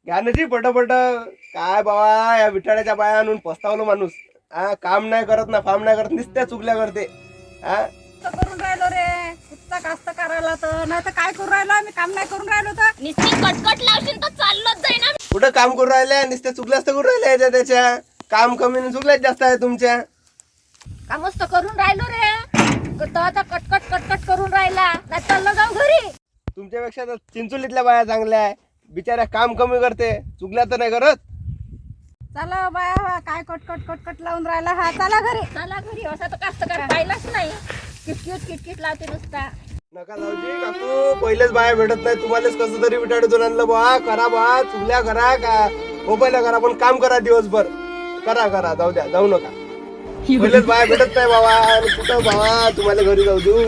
ज्ञानाची पटपट काय बाबा या विठाळ्याच्या बाया आणून पस्तावलो माणूस. हा काम नाही करत ना फार्म नाही करत नुसत्या चुगल्या करते. हा करून राहिलो रे कुठचा कास्त करायला तर नाही तर काय करून राहिलो आम्ही काम नाही करून राहिलो तर निस्ती कटकट लावशील तर चाललोच जाईना. कुठं काम करून राहिल्या नुसत्या चुगल्याच तर करून राहिल्या याच्या त्याच्या. काम कमी आणि चुगल्याच जास्त आहे तुमच्या. कामच तर करून राहिलो रे. आता कटकट कटकट करून राहिला नाही चाललो जाऊ घरी. तुमच्यापेक्षा तर चिंचोलीतल्या बाया चांगल्या आहे. बिचाऱ्या काम कमी करते चुगल्या तर नाही करत. चला बाया काय कटकट कटकट लावून राहिला हा चला घरी. चला घरी असा तर कास्तकार पाहिलाच नाही. किटकिट किटकिट लावते नुसता. नका जाऊजी काकू पहिलेच बाया भेटत नाही तुम्हालाच कसं तरी विटाडून आणलं बा. करा बा चुगल्या करा का मोबाईल करा पण काम करा दिवसभर. करा करा जाऊ द्या जाऊ नका. पहिलेच बाया भेटत नाही बाबा कुठं बाबा तुम्हाला घरी जाऊ देऊ.